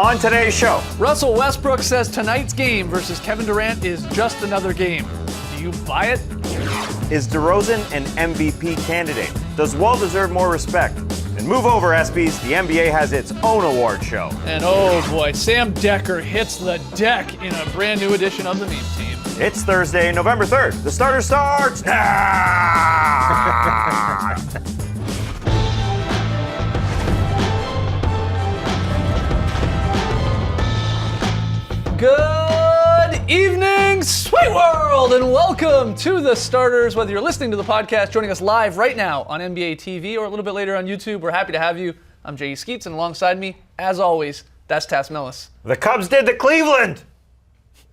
on today's show. Russell Westbrook says tonight's game versus Kevin Durant is just another game. Do you buy it? Is DeRozan an MVP candidate? Does Wall deserve more respect? And move over, ESPYs. The NBA has its own award show. And oh boy, Sam Decker hits the deck in a brand new edition of the Meme Team. It's Thursday, November 3rd. The starter starts now! Good evening, sweet world, and welcome to the starters. Whether you're listening to the podcast, joining us live right now on NBA TV, or a little bit later on YouTube, we're happy to have you. I'm J.E. Skeets, and alongside me, as always, that's Tass Mellis. The Cubs did to Cleveland!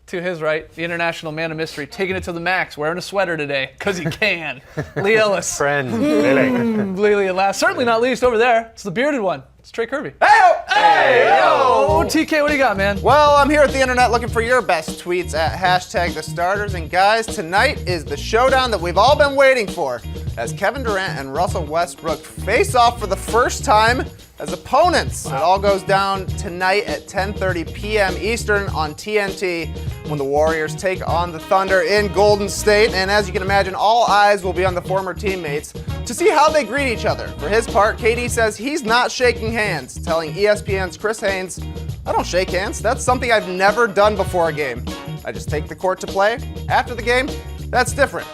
To his right, the international man of mystery, taking it to the max, wearing a sweater today, because he can. Lee Ellis. Friend. Lily and last, certainly not least over there, it's the bearded one. It's Trey Kirby. Hey, yo! TK, what do you got, man? Well, I'm here at the internet looking for your best tweets at hashtag the starters. And guys, tonight is the showdown that we've all been waiting for as Kevin Durant and Russell Westbrook face off for the first time as opponents. It all goes down tonight at 10:30 p.m. Eastern on TNT when the Warriors take on the Thunder in Golden State. And as you can imagine, all eyes will be on the former teammates to see how they greet each other. For his part, KD says he's not shaking hands, telling ESPN's Chris Haynes, "I don't shake hands. That's something I've never done before a game. I just take the court to play. After the game, that's different."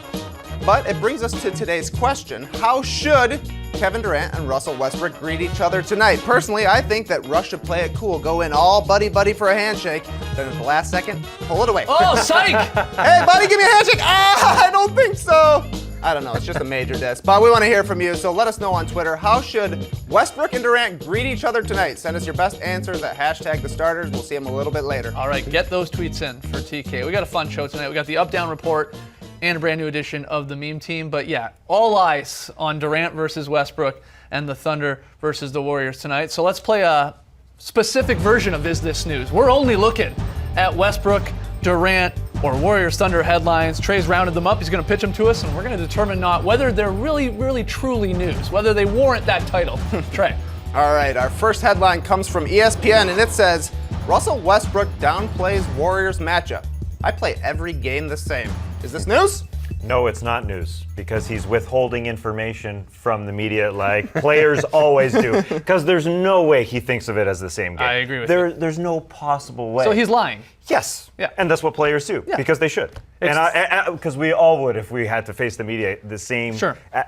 But it brings us to today's question. How should Kevin Durant and Russell Westbrook greet each other tonight? Personally, I think that Russ should play it cool, go in all buddy-buddy for a handshake, then at the last second, pull it away. Oh, psych! Hey, buddy, give me a handshake! I don't think so. I don't know, it's just a major diss. But we want to hear from you, so let us know on Twitter. How should Westbrook and Durant greet each other tonight? Send us your best answers at hashtag the starters. We'll see them a little bit later. All right, get those tweets in for TK. We got a fun show tonight. We got the Up-Down Report and a brand new edition of the Meme Team. But yeah, all eyes on Durant versus Westbrook and the Thunder versus the Warriors tonight. So let's play a specific version of Is This News? We're only looking at Westbrook, Durant, or Warriors Thunder headlines. Trey's rounded them up. He's going to pitch them to us, and we're going to determine not whether they're really, really, truly news, whether they warrant that title. Trey. All right, our first headline comes from ESPN, and it says, Russell Westbrook downplays Warriors matchup. I play every game the same. Is this news? No, it's not news, because he's withholding information from the media like players always do, because there's no way he thinks of it as the same game. I agree with you. There's no possible way. So he's lying. Yes. Yeah. And that's what players do, because they should. And because we all would if we had to face the media the same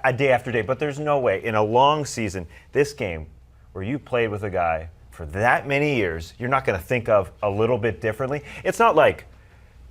a day after day. But there's no way in a long season, this game where you played with a guy for that many years, you're not going to think of a little bit differently. It's not like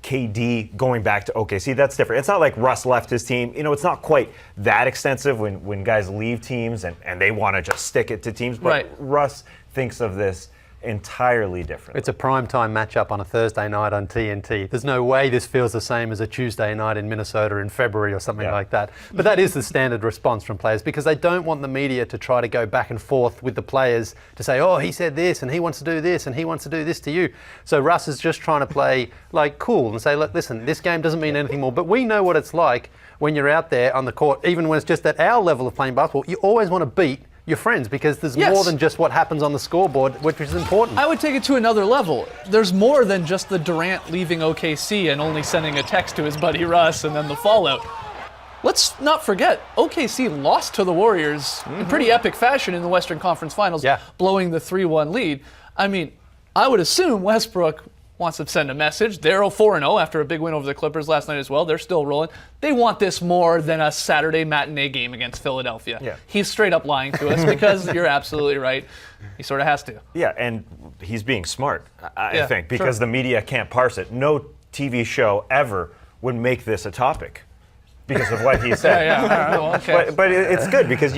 KD going back to OKC, that's different. It's not like Russ left his team. You know, it's not quite that extensive when guys leave teams and they want to just stick it to teams. But Russ thinks of this entirely different. It's a primetime matchup on a Thursday night on TNT. There's no way this feels the same as a Tuesday night in Minnesota in February or something like that. But that is the standard response from players because they don't want the media to try to go back and forth with the players to say, oh, he said this and he wants to do this and he wants to do this to you. So Russ is just trying to play like cool and say, look, listen, this game doesn't mean anything more. But we know what it's like when you're out there on the court, even when it's just at our level of playing basketball, you always want to beat your friends because there's more than just what happens on the scoreboard, which is important. I would take it to another level. There's more than just the Durant leaving OKC and only sending a text to his buddy Russ and then the fallout. Let's not forget, OKC lost to the Warriors in pretty epic fashion in the Western Conference Finals, blowing the 3-1 lead. I mean, I would assume Westbrook wants to send a message. They're 4-0 after a big win over the Clippers last night as well. They're still rolling. They want this more than a Saturday matinee game against Philadelphia. Yeah. He's straight up lying to us because you're absolutely right. He sort of has to. Yeah, and he's being smart, I think, because the media can't parse it. No TV show ever would make this a topic because of what he said. All right, well, okay. But it's good because,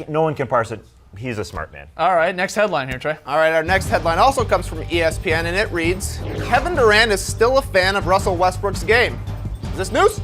no one can parse it. He's a smart man. All right, next headline here, Trey. All right, our next headline also comes from ESPN, and it reads, Kevin Durant is still a fan of Russell Westbrook's game. Is this news?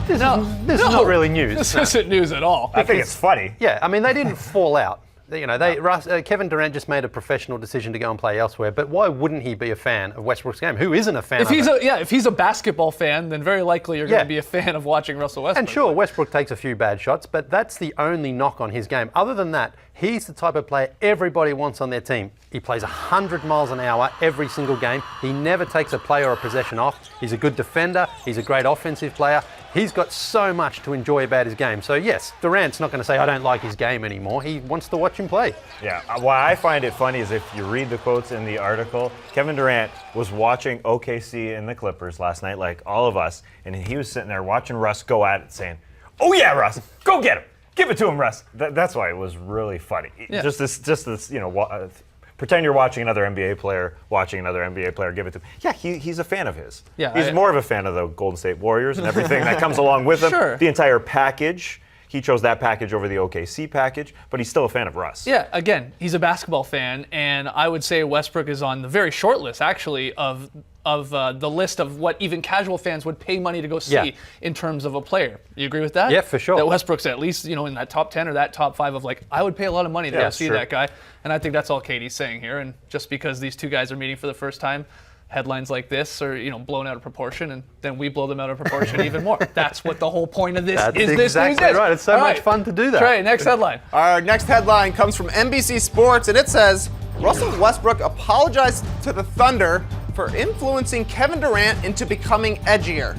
This is not really news. This isn't news at all. I think it's funny. Yeah, I mean, they didn't fall out. Kevin Durant just made a professional decision to go and play elsewhere. But why wouldn't he be a fan of Westbrook's game? Who isn't a fan of it? If he's a basketball fan, then very likely you're going to be a fan of watching Russell Westbrook. And sure, Westbrook takes a few bad shots, but that's the only knock on his game. Other than that, he's the type of player everybody wants on their team. He plays 100 miles an hour every single game. He never takes a play or a possession off. He's a good defender. He's a great offensive player. He's got so much to enjoy about his game. So yes, Durant's not going to say, I don't like his game anymore. He wants to watch him play. Yeah, why I find it funny is if you read the quotes in the article, Kevin Durant was watching OKC and the Clippers last night, like all of us, and he was sitting there watching Russ go at it saying, oh yeah, Russ, go get him. Give it to him, Russ. That's why it was really funny. Yeah. Just this, pretend you're watching another NBA player, give it to him. Yeah, he's a fan of his. Yeah, he's more of a fan of the Golden State Warriors and everything that comes along with them. Sure. The entire package. He chose that package over the OKC package, but he's still a fan of Russ. Yeah, again, he's a basketball fan, and I would say Westbrook is on the very short list, actually, of the list of what even casual fans would pay money to go see in terms of a player. You agree with that? Yeah, for sure. That Westbrook's at least, in that top 10 or that top 5 of I would pay a lot of money to go see that guy. And I think that's all Katie's saying here. And just because these two guys are meeting for the first time, headlines like this are, blown out of proportion, and then we blow them out of proportion even more. That's what the whole point of this is. That's exactly right. It's so much fun to do that. Trey, next headline. Our next headline comes from NBC Sports, and it says, Russell Westbrook apologized to the Thunder for influencing Kevin Durant into becoming edgier.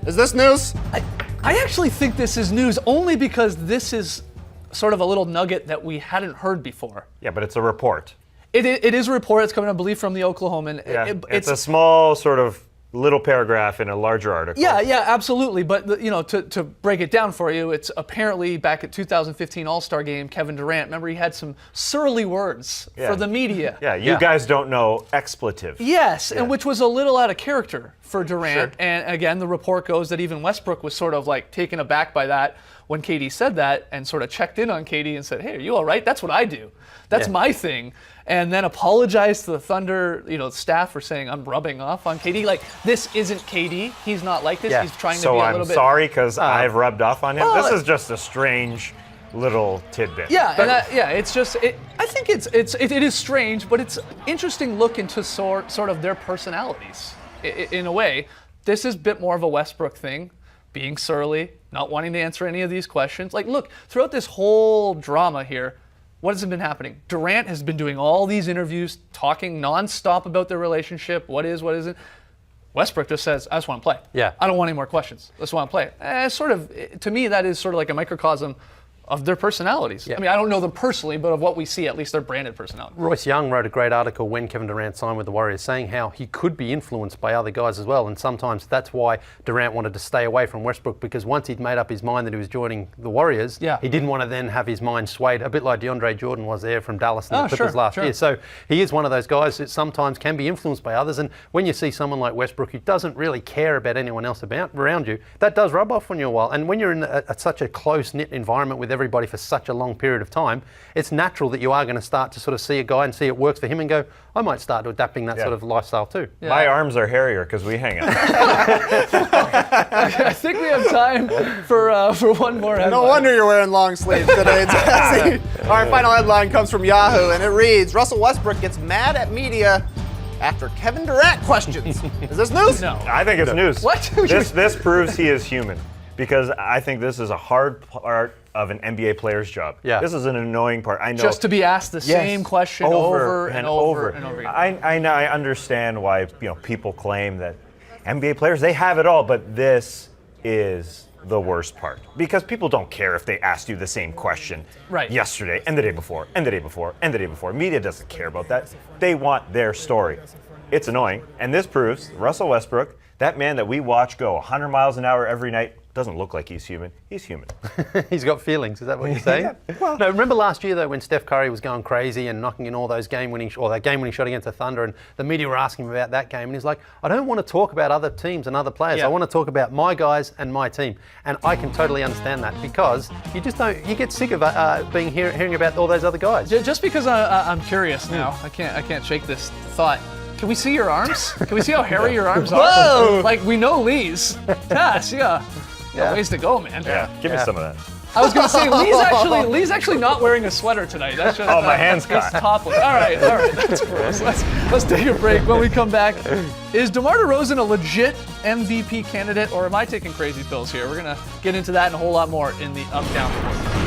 Is this news? I actually think this is news only because this is sort of a little nugget that we hadn't heard before. Yeah, but it's a report. It is a report. It's coming, I believe, from the Oklahoman. Yeah, it's a small sort of little paragraph in a larger article. Yeah, absolutely. But to break it down for you, it's apparently back at 2015 All-Star Game, Kevin Durant. Remember, he had some surly words for the media. Yeah, you guys don't know expletive. Yes, and which was a little out of character for Durant. Sure. And again, the report goes that even Westbrook was sort of taken aback by that when Katie said that, and sort of checked in on Katie and said, "Hey, are you all right? That's what I do. That's my thing." And then apologized to the Thunder, staff for saying I'm rubbing off on Katie. This isn't Katie. He's not like this. Yeah. He's trying to so be a I'm little bit. Sorry because I've rubbed off on him. This is just a strange little tidbit. Yeah, it's just. I think it is strange, but it's interesting look into sort of their personalities in a way. This is a bit more of a Westbrook thing, being surly, not wanting to answer any of these questions. Look, throughout this whole drama here, what has been happening? Durant has been doing all these interviews, talking nonstop about their relationship, what isn't. Westbrook just says, I just want to play. Yeah. I don't want any more questions. I just want to play. To me, that is sort of like a microcosm of their personalities. Yeah. I mean, I don't know them personally, but of what we see, at least their branded personality. Royce Young wrote a great article when Kevin Durant signed with the Warriors saying how he could be influenced by other guys as well, and sometimes that's why Durant wanted to stay away from Westbrook, because once he'd made up his mind that he was joining the Warriors, he didn't want to then have his mind swayed, a bit like DeAndre Jordan was there from Dallas and the Clippers last year. So he is one of those guys that sometimes can be influenced by others, and when you see someone like Westbrook who doesn't really care about anyone else around you, that does rub off on you a while. And when you're in such a close-knit environment with everybody for such a long period of time, it's natural that you are going to start to sort of see a guy and see it works for him and go, I might start adapting that sort of lifestyle too. Yeah. My arms are hairier because we hang out. I think we have time for one more headline. No wonder you're wearing long sleeves today, Jesse. Our final headline comes from Yahoo, and it reads, Russell Westbrook gets mad at media after Kevin Durant questions. Is this news? No. I think it's news. What? This proves he is human, because I think this is a hard part of an NBA player's job. Yeah. This is an annoying part. I know. Just to be asked the same question over and over again. I understand why people claim that NBA players, they have it all, but this is the worst part, because people don't care if they asked you the same question yesterday and the day before and the day before and the day before. Media doesn't care about that. They want their story. It's annoying, and this proves Russell Westbrook, that man that we watch go 100 miles an hour every night, doesn't look like he's human. He's human. He's got feelings. Is that what you're saying? No. Remember last year though, when Steph Curry was going crazy and knocking in all those that game-winning shot against the Thunder, and the media were asking him about that game, and he's like, I don't want to talk about other teams and other players. I want to talk about my guys and my team. And I can totally understand that, because you just don't. You get sick of hearing about all those other guys. Just because I'm curious now, I can't shake this thought. Can we see your arms? Can we see how hairy your arms are? Whoa! We know Lee's. Tess, ways to go, man. Yeah, give me some of that. I was gonna say Lee's actually not wearing a sweater tonight. That's just Oh, my hand's he's caught. topless. All right, that's gross. Let's take a break. When we come back, is DeMar DeRozan a legit MVP candidate, or am I taking crazy pills here? We're gonna get into that and a whole lot more in the Up Down Report.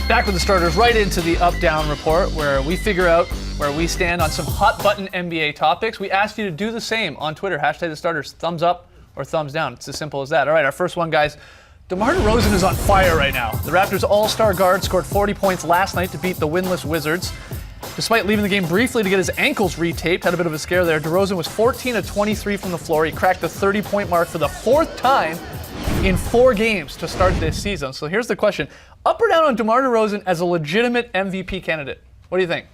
Back with the starters, right into the Up Down Report, where we figure out where we stand on some hot button NBA topics. We asked you to do the same on Twitter. Hashtag the starters, thumbs up or thumbs down. It's as simple as that. All right, our first one, guys. DeMar DeRozan is on fire right now. The Raptors all-star guard scored 40 points last night to beat the winless Wizards. Despite leaving the game briefly to get his ankles retaped, had a bit of a scare there, DeRozan was 14 of 23 from the floor. He cracked the 30-point mark for the fourth time in 4 games to start this season. So here's the question. Up or down on DeMar DeRozan as a legitimate MVP candidate? What do you think?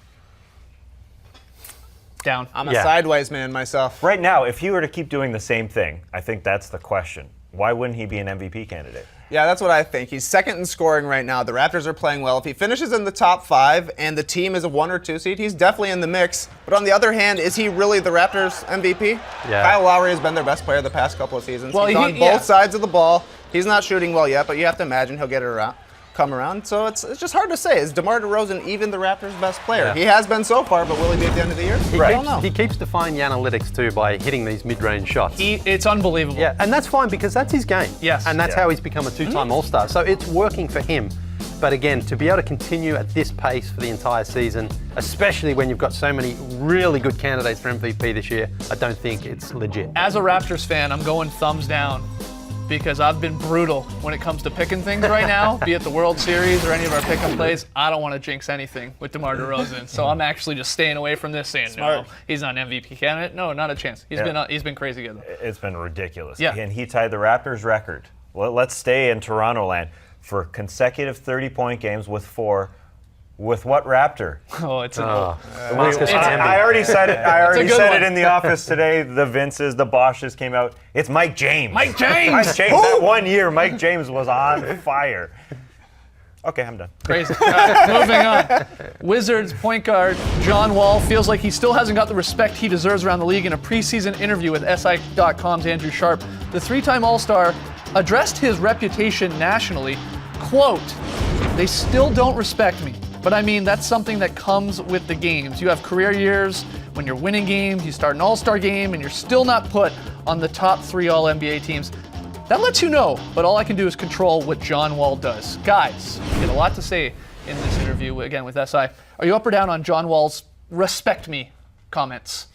Down. I'm a sideways man myself. Right now, if he were to keep doing the same thing, I think that's the question. Why wouldn't he be an MVP candidate? Yeah, that's what I think. He's second in scoring right now. The Raptors are playing well. If he finishes in the top 5 and the team is a 1 or 2 seed, he's definitely in the mix. But on the other hand, is he really the Raptors MVP? Yeah. Kyle Lowry has been their best player the past couple of seasons. Well, he's on both sides of the ball. He's not shooting well yet, but you have to imagine he'll get it around. Come around. So it's just hard to say. Is DeMar DeRozan even the Raptors' best player? Yeah. He has been so far, but will he be at the end of the year? I don't know. He keeps defying the analytics too by hitting these mid-range shots. It's unbelievable. Yeah, and that's fine because that's his game. Yes. And that's Yeah. how he's become a 2-time All-Star. So it's working for him. But again, to be able to continue at this pace for the entire season, especially when you've got so many really good candidates for MVP this year, I don't think it's legit. As a Raptors fan, I'm going thumbs down because I've been brutal when it comes to picking things right now, be it the World Series or any of our pick-em plays. I don't want to jinx anything with DeMar DeRozan, so I'm actually just staying away from this, saying no, he's not an MVP candidate. No, not a chance. He's been crazy good. It's been ridiculous. Yeah. And he tied the Raptors record. Well, let's stay in Toronto land for consecutive 30-point games with 4. With what Raptor? Oh, it's Marcus Camby. I already said it. I already good said one. it in the office today. The Vinces, the Bosches came out. It's Mike James. Mike James. Mike James. That 1 year, Mike James was on fire. Okay, I'm done. Crazy. All right, moving on. Wizards point guard John Wall feels like he still hasn't got the respect he deserves around the league. In a preseason interview with SI.com's Andrew Sharp, the 3-time All-Star addressed his reputation nationally. Quote, "They still don't respect me. But I mean, that's something that comes with the games. You have career years when you're winning games, you start an All-Star game, and you're still not put on the top 3 All-NBA teams. That lets you know, but all I can do is control what John Wall does." Guys, you had a lot to say in this interview, again, with SI. Are you up or down on John Wall's respect me comments?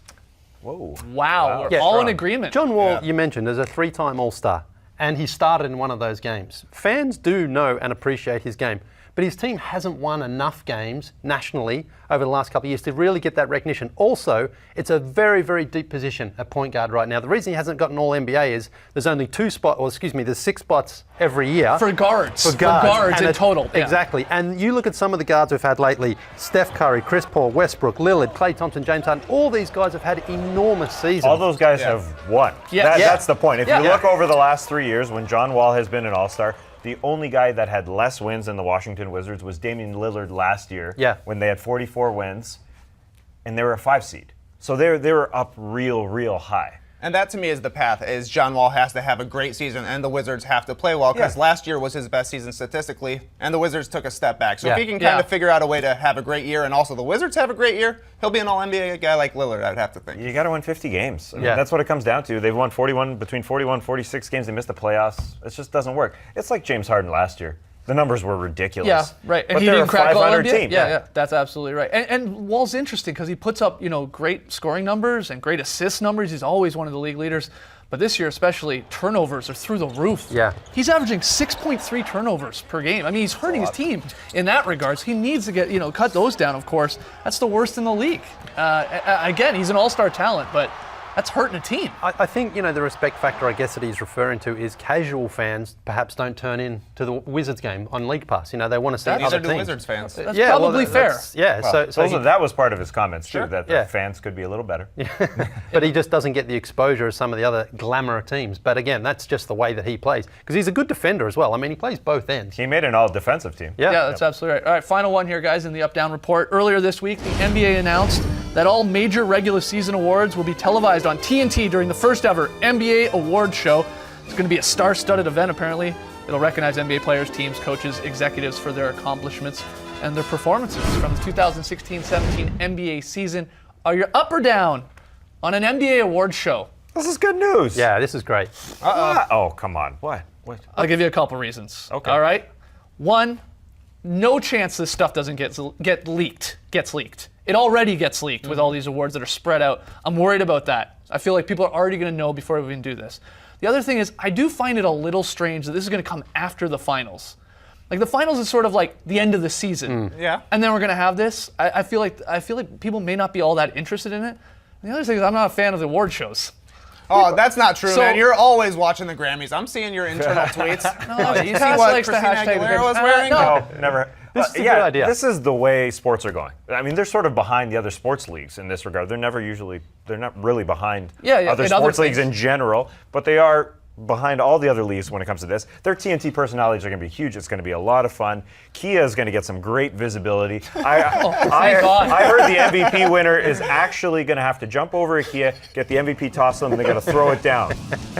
Whoa. Wow, we're Yeah, all in strong. agreement. John Wall, you mentioned, is a 3-time All-Star, and he started in one of those games. Fans do know and appreciate his game, but his team hasn't won enough games nationally over the last couple of years to really get that recognition. Also, it's a very, very deep position at point guard right now. The reason he hasn't gotten all NBA is there's only 6 spots every year. For guards. For guards in total. Yeah. Exactly. And you look at some of the guards we've had lately, Steph Curry, Chris Paul, Westbrook, Lillard, Klay Thompson, James Harden, all these guys have had enormous seasons. All those guys have won. Yeah. That's the point. If Yeah. you look over the last 3 years when John Wall has been an All-Star, the only guy that had less wins than the Washington Wizards was Damian Lillard last year when they had 44 wins, and they were a 5 seed. So they were up real high. And that to me is the path, is John Wall has to have a great season and the Wizards have to play well, because last year was his best season statistically and the Wizards took a step back. So if he can kind of figure out a way to have a great year and also the Wizards have a great year, he'll be an All-NBA guy like Lillard, I'd have to think. You got to win 50 games. I mean, that's what it comes down to. They've won between 41 and 46 games. They missed the playoffs. It just doesn't work. It's like James Harden last year. The numbers were ridiculous. Yeah, right. And but he they're didn't crack a 500 All-NBA. team. Yeah, that's absolutely right. And Wall's interesting because he puts up, great scoring numbers and great assist numbers. He's always one of the league leaders. But this year especially, turnovers are through the roof. Yeah. He's averaging 6.3 turnovers per game. I mean, he's hurting his team in that regards. He needs to get, cut those down, of course. That's the worst in the league. Again, he's an all-star talent, but that's hurting a team. I think, the respect factor, I guess, that he's referring to is casual fans perhaps don't turn in to the Wizards game on League Pass. They want to see other Neither do teams. Wizards fans. That's probably fair. That was part of his comments, too, Sure. that the fans could be a little better. But he just doesn't get the exposure of some of the other glamour teams. But again, that's just the way that he plays. Because he's a good defender as well. I mean, he plays both ends. He made an all-defensive team. Yeah, that's absolutely right. All right, final one here, guys, in the Up-Down Report. Earlier this week, the NBA announced that all major regular season awards will be televised on TNT during the first ever NBA award show. It's going to be a star-studded event, apparently. It'll recognize NBA players, teams, coaches, executives for their accomplishments and their performances from the 2016-17 NBA season. Are you up or down on an NBA award show? This is good news. Yeah, this is great. Oh, come on. What? I'll give you a couple reasons. Okay. All right. One, no chance this stuff doesn't get leaked. Gets leaked. It already gets leaked with all these awards that are spread out. I'm worried about that. I feel like people are already going to know before we even do this. The other thing is, I do find it a little strange that this is going to come after the finals. Like the finals is sort of like the end of the season. Yeah. And then we're going to have this. I feel like people may not be all that interested in it. And the other thing is, I'm not a fan of the award shows. Oh, that's not true, So- man. You're always watching the Grammys. I'm seeing your internal tweets. No, you see what Christina Aguilera was wearing? No. No, never. This is a yeah, good idea. This is the way sports are going. I mean, they're sort of behind the other sports leagues in this regard. They're not really behind Yeah, other in other sports leagues things. in general, but they are behind all the other leagues when it comes to this. Their TNT personalities are going to be huge. It's going to be a lot of fun. Kia is going to get some great visibility. thank God. I heard the MVP winner is actually going to have to jump over a Kia, get the MVP toss to them, and they're going to throw it down.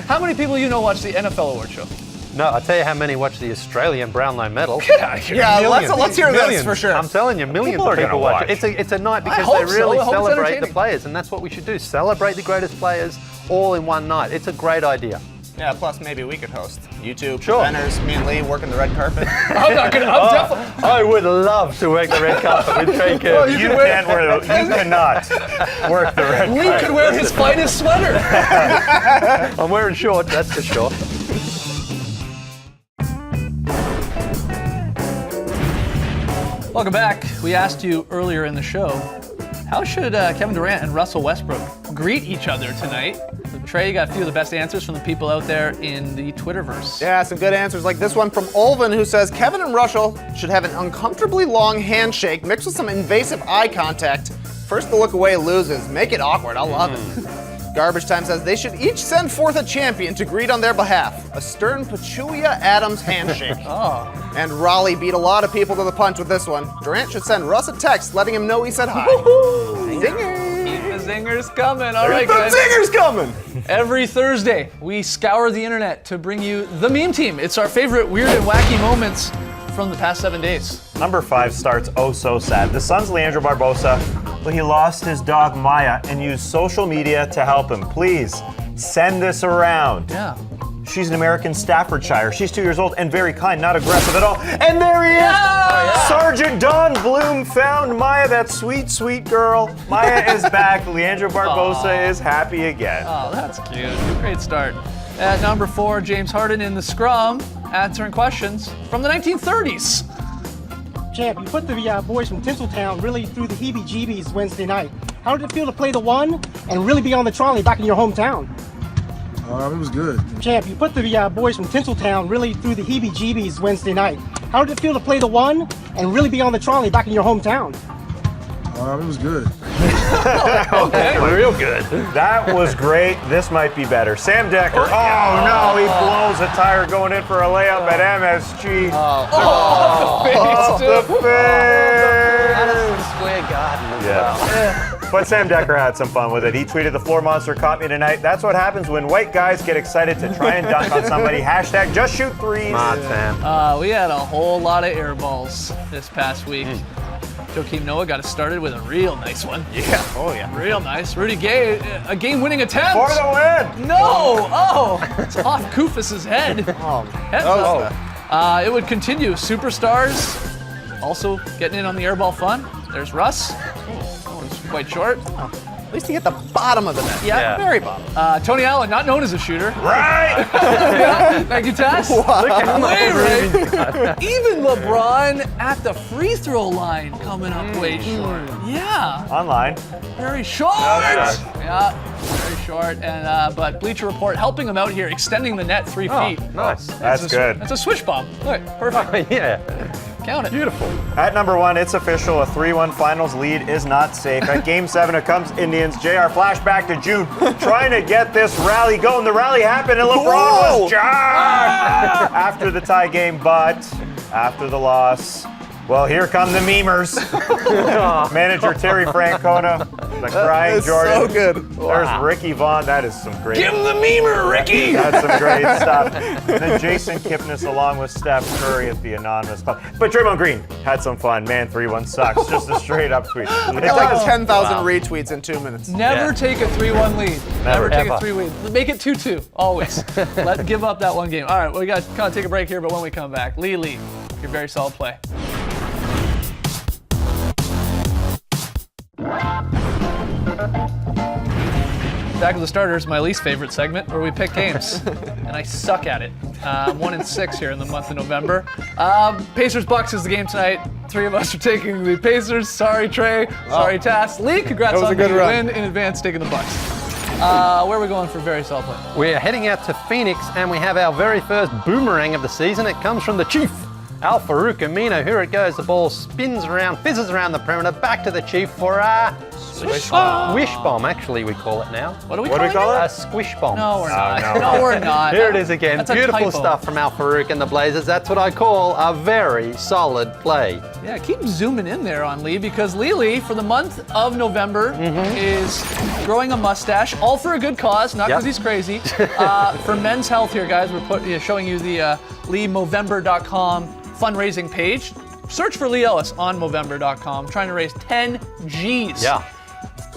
How many people you know watch the NFL award show? No, I'll tell you how many watch the Australian Brownlow medal. Get out of here. Yeah, Millions. let's hear Millions. this for sure. I'm telling you, millions People of are gonna people watch watch. it. It's a night because hope they so. really I hope it's celebrate the entertaining. players, and that's what we should do. Celebrate the greatest players all in one night. It's a great idea. Yeah, plus maybe we could host YouTube Sure. presenters, me and Lee working the red carpet. I'm not gonna. I'm definitely. I would love to work the red carpet with Craig Well, Kirby. You cannot work the red Lee carpet. could wear his finest sweater. I'm wearing shorts, that's for sure. Welcome back. We asked you earlier in the show, how should Kevin Durant and Russell Westbrook greet each other tonight? Trey, you got a few of the best answers from the people out there in the Twitterverse. Yeah, some good answers like this one from Olvin, who says Kevin and Russell should have an uncomfortably long handshake mixed with some invasive eye contact. First to look away loses. Make it awkward. I love it. Garbage Time says they should each send forth a champion to greet on their behalf. A stern Pachulia Adams handshake. And Raleigh beat a lot of people to the punch with this one. Durant should send Russ a text letting him know he said hi. Zinger! Keep the zingers coming. All right, guys. Zinger's coming! Every Thursday, we scour the internet to bring you the meme team. It's our favorite weird and wacky moments from the past 7 days. Number 5 starts oh so sad. The Suns' Leandro Barbosa, well, he lost his dog Maya and used social media to help him. Please send this around. Yeah. She's an American Staffordshire. She's 2 years old and very kind, not aggressive at all. And there he is! Sergeant Don Bloom found Maya, that sweet, sweet girl. Maya is back. Leandro Barbosa is happy again. Oh, that's cute. Great start. At number 4, James Harden in the scrum, answering questions from the 1930s. Champ, you put the boys from Tinseltown really through the heebie-jeebies Wednesday night. How did it feel to play the one and really be on the trolley back in your hometown? It was good. Champ, you put the boys from Tinseltown really through the heebie-jeebies Wednesday night. How did it feel to play the one and really be on the trolley back in your hometown? It was good. Okay. Real good. That was great. This might be better. Sam Decker. Oh no, he blows a tire going in for a layup at MSG. Off the face. Square garden as Yeah. But Sam Decker had some fun with it. He tweeted, "The floor monster caught me tonight. That's what happens when white guys get excited to try and dunk on somebody. Hashtag just shoot threes." Smart, Sam. We had a whole lot of air balls this past week. Joakim Noah got us started with a real nice one. Yeah. Oh yeah. Real nice. Rudy Gay, a game-winning attempt. For the win. No! Oh! It's off Kufus's head. Heads up. It would continue. Superstars also getting in on the airball fun. There's Russ. That one's quite short. At least he hit the bottom of the net. Yeah. Very bottom. Tony Allen, not known as a shooter. Right. Thank you, Tess. Way right. Even LeBron at the free throw line coming up way short. Yeah. Online. Very short. Yeah. Yeah, very short. And but Bleacher Report helping him out here, extending the net 3 feet. Nice. That's good. That's a swish bomb. Look, perfect. Yeah. Count it. Beautiful. At number 1, it's official. A 3-1 finals lead is not safe. At Game 7, it comes Indians. JR flashback to June, trying to get this rally going. The rally happened, and LeBron was charged after the tie game, but after the loss, Well, here come the memers. Manager Terry Francona, the crying It's Jordan. so good. There's Ricky Vaughn. That is some great. Give him the memer, Ricky! That's some great stuff. And then Jason Kipnis along with Steph Curry at the anonymous club. But Draymond Green had some fun. Man, 3-1 sucks. Just a straight up tweet. I got like 10,000 retweets in 2 minutes. Never take a 3-1 lead. Never take Ever. a 3-1. Make it 2-2, always. Give up that one game. All right, well, we got to kind of take a break here, but when we come back, Lee, your very solid play. Back with the starters, my least favorite segment, where we pick games, and I suck at it. I'm 1-6 here in the month of November. Pacers Bucks is the game tonight. 3 of us are taking the Pacers. Sorry, Trey. Sorry, Tass. Lee, congrats was on a good the run. win in advance, taking the Bucks. Where are we going for very solid play? We're heading out to Phoenix, and we have our very first boomerang of the season. It comes from the Chief, Al Farouk Amino. Here it goes. The ball spins around, fizzes around the perimeter, back to the Chief for a swish bomb, actually, we call it now. What do we What do we call A it? squish bomb. No, we're not. no. No, we're not. Here it is again. That's a Beautiful typo. stuff from Al Farouk and the Blazers. That's what I call a very solid play. Yeah, keep zooming in there on Lee, because Lee, for the month of November, is growing a mustache, all for a good cause, not because Yep. he's crazy. For men's health here, guys, we're showing you the LeeMovember.com fundraising page. Search for Lee Ellis on Movember.com, trying to raise 10 G's. Yeah.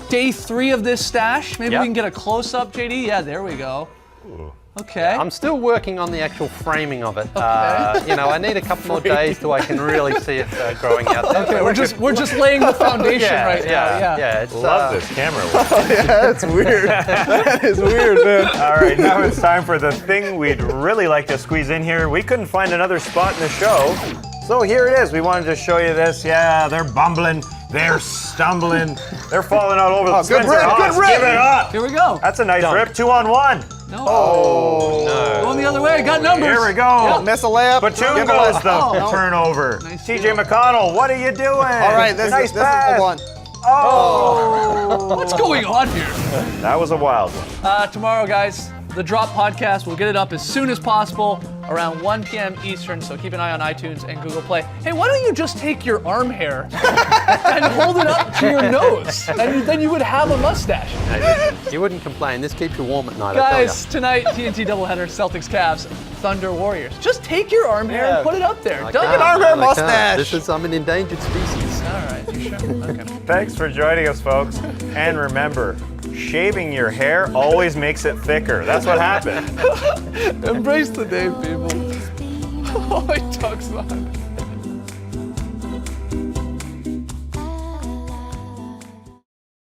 Day 3 of this stash. Maybe Yep. we can get a close-up, JD. Yeah, there we go. Okay. I'm still working on the actual framing of it. Okay. I need a couple more days till I can really see it growing out there. Okay, we're just laying the foundation right now. Yeah. It's, Love this camera work. That's weird. That is weird, man. All right, now it's time for the thing we'd really like to squeeze in here. We couldn't find another spot in the show, so here it is. We wanted to show you this. Yeah, they're bumbling, they're stumbling, they're falling all over the good Spencer rip, Hawes, good rip. Give it up. Here we go. That's a nice Dunk. rip. 2-on-1. No. no. Going the other way. Got numbers. Here we go. Miss a layup. Batum Give a goes layup. the Oh. turnover. Nice TJ steal. McConnell, what are you doing? All right, this nice is the pass. one. Oh, What's going on here? that was a wild one. Tomorrow, guys, the Drop Podcast. We'll get it up as soon as possible, around 1 p.m. Eastern, so keep an eye on iTunes and Google Play. Hey, why don't you just take your arm hair and hold it up to your nose, and then you would have a mustache. You wouldn't complain. This keeps you warm at night, Guys, tonight, TNT doubleheader, Celtics, Cavs, Thunder, Warriors. Just take your arm hair and put it up there. I Doug can't. and arm hair I can't. mustache. I'm an endangered species. All right, you sure? Okay. Thanks for joining us, folks. And remember, shaving your hair always makes it thicker. That's what happened. Embrace the day, people. Oh, my Doug's on.